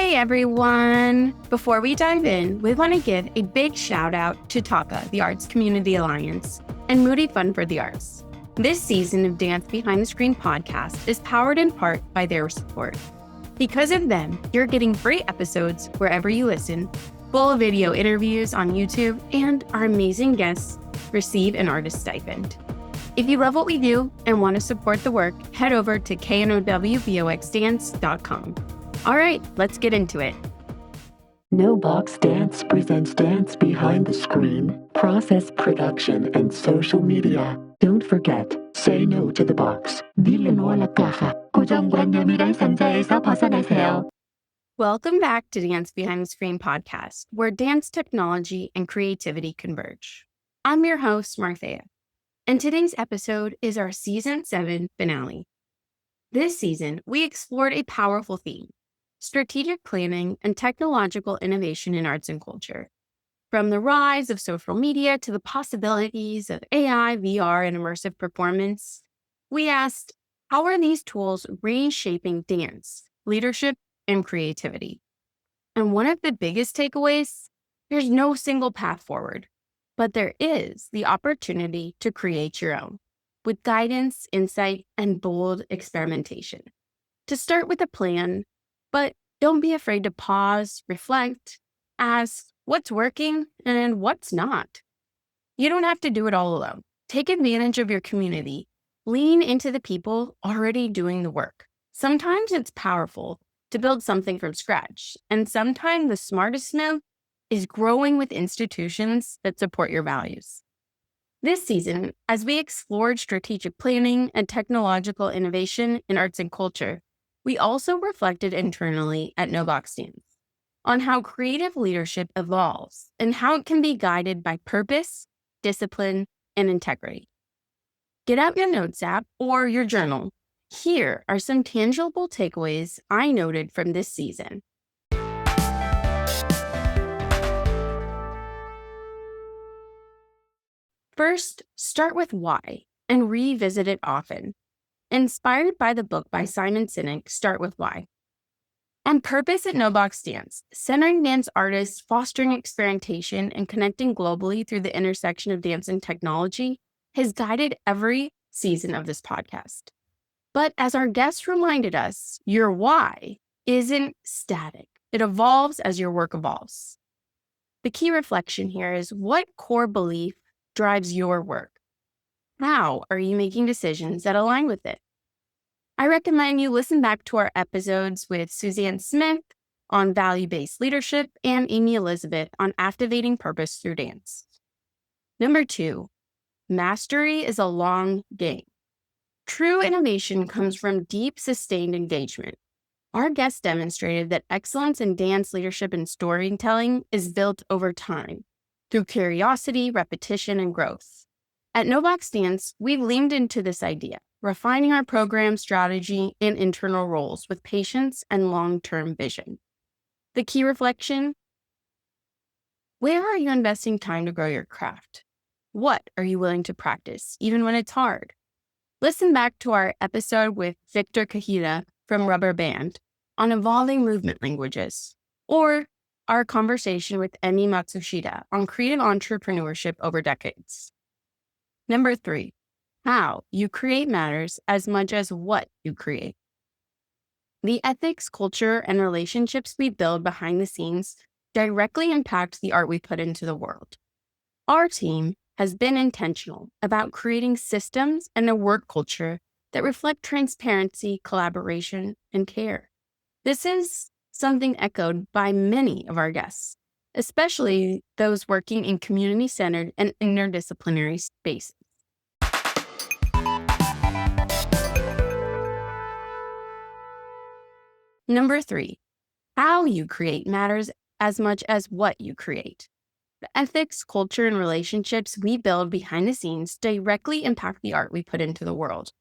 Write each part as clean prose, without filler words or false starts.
Hey everyone! Before we dive in, we want to give a big shout out to TACA, the Arts Community Alliance, and Moody Fund for the Arts. This season of Dance Behind the Screen podcast is powered in part by their support. Because of them, you're getting free episodes wherever you listen, full video interviews on YouTube, and our amazing guests receive an artist stipend. If you love what we do and want to support the work, head over to knowvoxdance.com. All right, let's get into it. No Box Dance presents Dance Behind the Screen, process production, and social media. Don't forget, say no to the box. Dile no a la caja. 고정관념이란 상자에서 벗어나세요. Welcome back to Dance Behind the Screen podcast, where dance technology and creativity converge. I'm your host, Martheya, and today's episode is our Season 7 finale. This season, we explored a powerful theme: strategic planning and technological innovation in arts and culture. From the rise of social media to the possibilities of AI, VR, and immersive performance, we asked, how are these tools reshaping dance, leadership, and creativity? And one of the biggest takeaways, there's no single path forward, but there is the opportunity to create your own, with guidance, insight, and bold experimentation. To start with a plan, but don't be afraid to pause, reflect, ask what's working and what's not. You don't have to do it all alone. Take advantage of your community. Lean into the people already doing the work. Sometimes it's powerful to build something from scratch, and sometimes the smartest move is growing with institutions that support your values. This season, as we explored strategic planning and technological innovation in arts and culture, we also reflected internally at No Box Dance on how creative leadership evolves and how it can be guided by purpose, discipline, and integrity. Get out your notes app or your journal. Here are some tangible takeaways I noted from this season. First, start with why and revisit it often. Inspired by the book by Simon Sinek, Start With Why. On purpose at No Box Dance, centering dance artists, fostering experimentation, and connecting globally through the intersection of dance and technology has guided every season of this podcast. But as our guest reminded us, your why isn't static. It evolves as your work evolves. The key reflection here is, what core belief drives your work? How are you making decisions that align with it? I recommend you listen back to our episodes with Suzanne Smith on value-based leadership and Amy Elizabeth on activating purpose through dance. Number 2, mastery is a long game. True innovation comes from deep, sustained engagement. Our guest demonstrated that excellence in dance leadership and storytelling is built over time through curiosity, repetition, and growth. At No Box Dance, we've leaned into this idea, refining our program strategy and internal roles with patience and long-term vision. The key reflection: where are you investing time to grow your craft? What are you willing to practice, even when it's hard? Listen back to our episode with Victor Kahita from Rubber Band on evolving movement languages, or our conversation with Emi Matsushita on creative entrepreneurship over decades. Number 3, how you create matters as much as what you create. The ethics, culture, and relationships we build behind the scenes directly impact the art we put into the world. Our team has been intentional about creating systems and a work culture that reflect transparency, collaboration, and care. This is something echoed by many of our guests, especially those working in community-centered and interdisciplinary spaces. Number 3, how you create matters as much as what you create. The ethics, culture, and relationships we build behind the scenes directly impact the art we put into the world.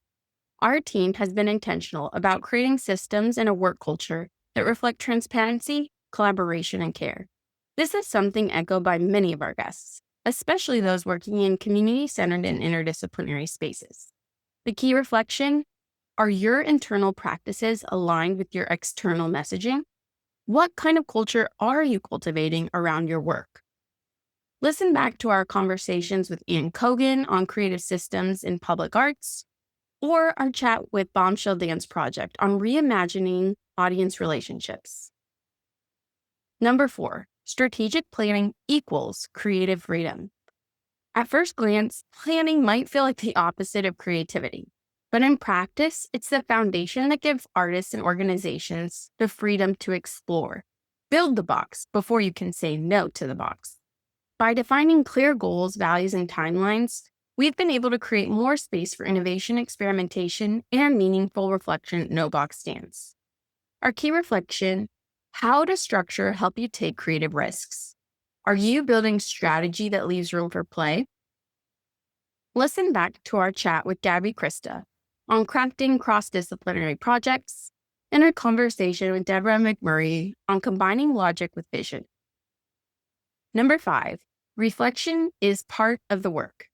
Our team has been intentional about creating systems and a work culture that reflect transparency, collaboration, and care. This is something echoed by many of our guests, especially those working in community-centered and interdisciplinary spaces. The key reflection: are your internal practices aligned with your external messaging? What kind of culture are you cultivating around your work? Listen back to our conversations with Ian Kogan on creative systems in public arts, or our chat with Bombshell Dance Project on reimagining audience relationships. Number 4, strategic planning equals creative freedom. At first glance, planning might feel like the opposite of creativity, but in practice, it's the foundation that gives artists and organizations the freedom to explore. Build the box before you can say no to the box. By defining clear goals, values, and timelines, we've been able to create more space for innovation, experimentation, and meaningful reflection at No Box Dance. Our key reflection: how does structure help you take creative risks? Are you building strategy that leaves room for play? Listen back to our chat with Gabby Krista on crafting cross-disciplinary projects and our conversation with Deborah McMurray on combining logic with vision. Number 5, reflection is part of the work.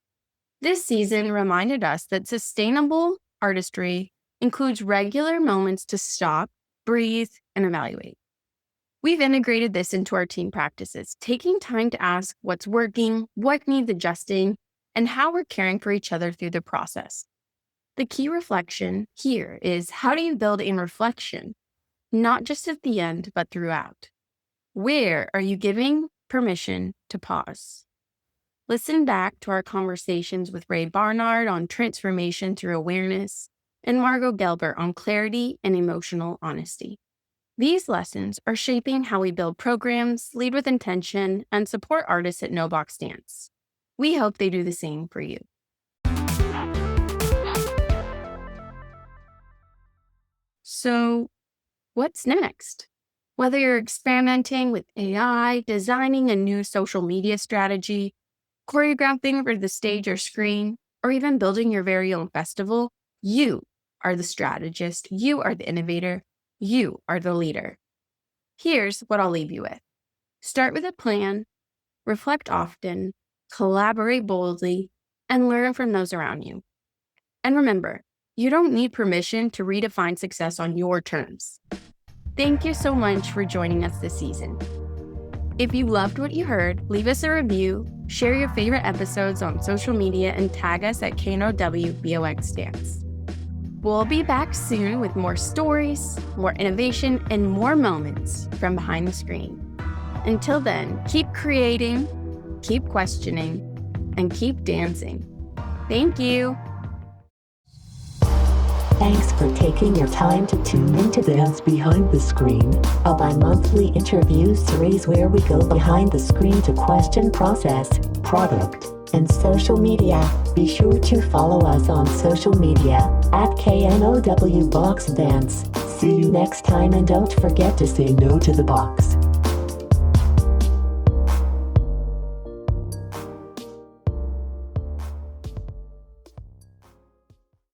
This season reminded us that sustainable artistry includes regular moments to stop, breathe, and evaluate. We've integrated this into our team practices, taking time to ask what's working, what needs adjusting, and how we're caring for each other through the process. The key reflection here is, how do you build in reflection, not just at the end, but throughout? Where are you giving permission to pause? Listen back to our conversations with Ray Barnard on transformation through awareness and Margot Gelber on clarity and emotional honesty. These lessons are shaping how we build programs, lead with intention, and support artists at No Box Dance. We hope they do the same for you. So, what's next? Whether you're experimenting with AI, designing a new social media strategy, choreographing for the stage or screen, or even building your very own festival, you are the strategist, you are the innovator, you are the leader. Here's what I'll leave you with. Start with a plan, reflect often, collaborate boldly, and learn from those around you. And remember, you don't need permission to redefine success on your terms. Thank you so much for joining us this season. If you loved what you heard, leave us a review, share your favorite episodes on social media, and tag us at KNOWBOX We'll be back soon with more stories, more innovation, and more moments from behind the screen. Until then, keep creating, keep questioning, and keep dancing. Thank you. Thanks for taking your time to tune in to Dance Behind the Screen, a bi-monthly interview series where we go behind the screen to question process, product, and social media. Be sure to follow us on social media at KNOWBoxDance. See you next time, and don't forget to say no to the box.